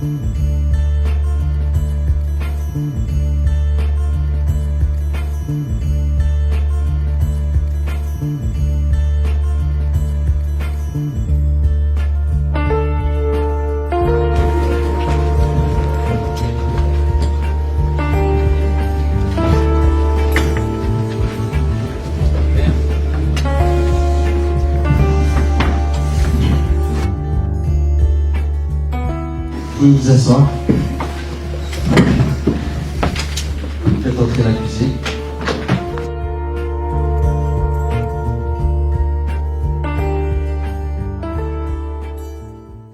Vous pouvez vous asseoir. Faites entrer l'accusé.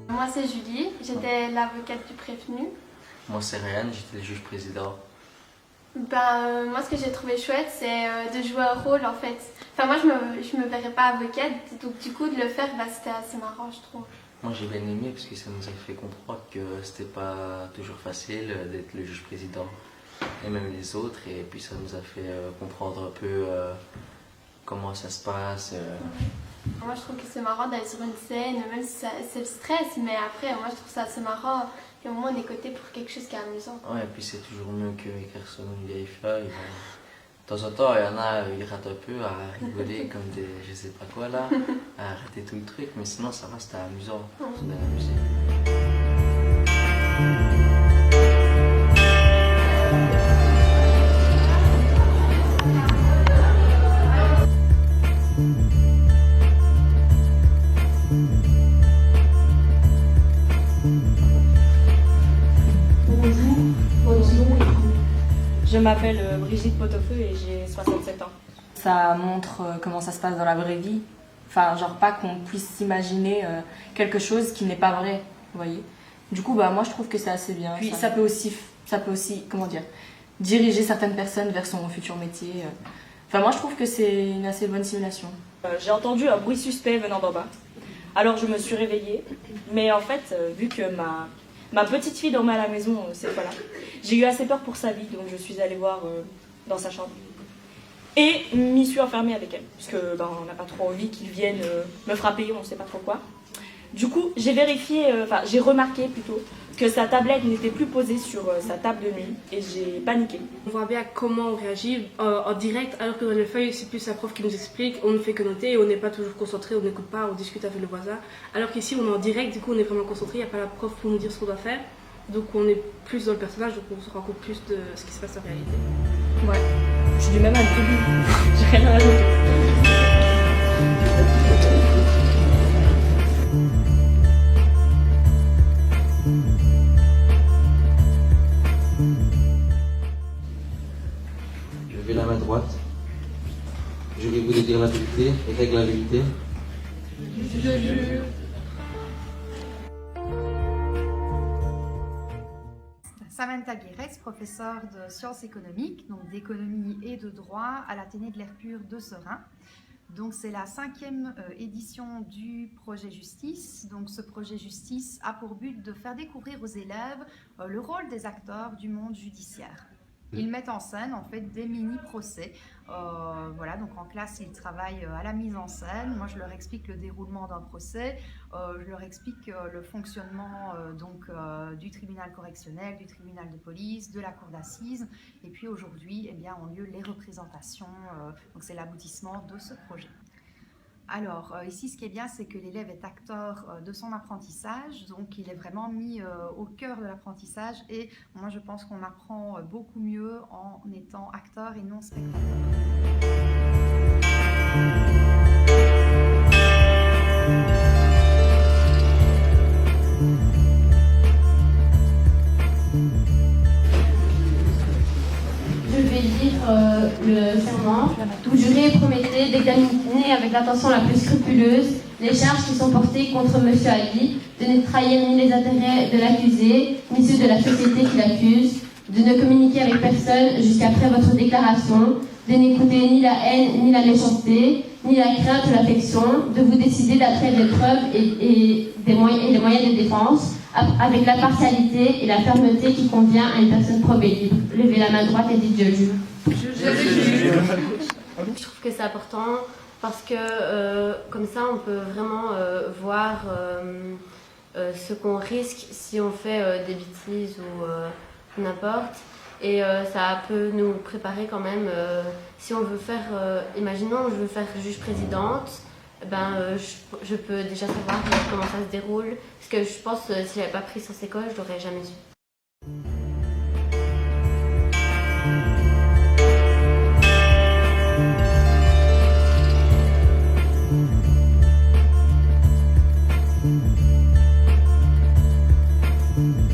Moi c'est Julie, j'étais l'avocate du prévenu. Moi c'est Ryan, j'étais le juge président. Moi ce que j'ai trouvé chouette c'est de jouer un rôle en fait. Enfin moi je me verrais pas avocate, donc du coup de le faire c'était assez marrant je trouve. Moi j'ai bien aimé parce que ça nous a fait comprendre que c'était pas toujours facile d'être le juge président et même les autres, et puis ça nous a fait comprendre un peu comment ça se passe. Moi je trouve que c'est marrant d'aller sur une scène, même si c'est le stress, mais après moi je trouve ça assez marrant et au moins on est coté pour quelque chose qui est amusant. Ouais, et puis c'est toujours mieux qu'écrire sur une vieille feuille. De temps en temps, il y en a, ils ratent un peu à rigoler comme des je sais pas quoi là, à rater tout le truc, mais sinon ça va, c'était amusant. On s'est amusé. Je m'appelle Brigitte Potofeu et j'ai 67 ans. Ça montre comment ça se passe dans la vraie vie. Enfin, genre pas qu'on puisse s'imaginer quelque chose qui n'est pas vrai, vous voyez. Du coup, moi je trouve que c'est assez bien. Puis ça peut aussi, comment dire, diriger certaines personnes vers son futur métier. Enfin, moi je trouve que c'est une assez bonne simulation. J'ai entendu un bruit suspect venant d'en bas. Alors je me suis réveillée, mais en fait, vu que ma petite fille dormait à la maison cette fois-là, j'ai eu assez peur pour sa vie, donc je suis allée voir dans sa chambre. Et m'y suis enfermée avec elle, puisque on n'a pas trop envie qu'ils viennent me frapper, on ne sait pas trop quoi. Du coup, j'ai remarqué plutôt que sa tablette n'était plus posée sur sa table de nuit et j'ai paniqué. On voit bien comment on réagit en direct, alors que dans les feuilles, c'est plus la prof qui nous explique, on ne fait que noter et on n'est pas toujours concentré, on n'écoute pas, on discute avec le voisin. Alors qu'ici, on est en direct, du coup, on est vraiment concentré, il n'y a pas la prof pour nous dire ce qu'on doit faire. Donc on est plus dans le personnage, donc on se rend compte plus de ce qui se passe en réalité. Ouais, je suis du même avis, j'ai rien à rajouter. Levez la main droite. Jurez-vous de dire la vérité et règle la vérité. Je jure. Samantha Guérez, professeure de sciences économiques, donc d'économie et de droit à l'Athénée de l'Air Pur de Serein. Donc c'est la 5e édition du projet Justice. Donc ce projet Justice a pour but de faire découvrir aux élèves le rôle des acteurs du monde judiciaire. Ils mettent en scène en fait des mini-procès. Voilà, donc en classe ils travaillent à la mise en scène. Moi je leur explique le déroulement d'un procès, je leur explique le fonctionnement du tribunal correctionnel, du tribunal de police, de la cour d'assises. Et puis aujourd'hui ont lieu les représentations, donc c'est l'aboutissement de ce projet. Alors ici ce qui est bien c'est que l'élève est acteur de son apprentissage, donc il est vraiment mis au cœur de l'apprentissage et moi je pense qu'on apprend beaucoup mieux en étant acteur et non spectateur. Je vais lire le serment. Vous jurez et promettez d'examiner avec l'attention la plus scrupuleuse les charges qui sont portées contre M. Ali, de ne trahir ni les intérêts de l'accusé, ni ceux de la société qui l'accuse, de ne communiquer avec personne jusqu'après votre déclaration, de n'écouter ni la haine, ni la méchanceté, ni la crainte ou l'affection, de vous décider d'après des preuves et des moyens de défense, avec la partialité et la fermeté qui convient à une personne probée libre. Levez la main droite et dites je jure. Je trouve que c'est important parce que comme ça on peut vraiment voir ce qu'on risque si on fait des bêtises ou n'importe. Et ça peut nous préparer quand même, si on veut faire, imaginons je veux faire juge-présidente, je peux déjà savoir comment ça se déroule, parce que je pense que si j'avais pas pris Sciences Éco, je l'aurais jamais su. Mm-hmm.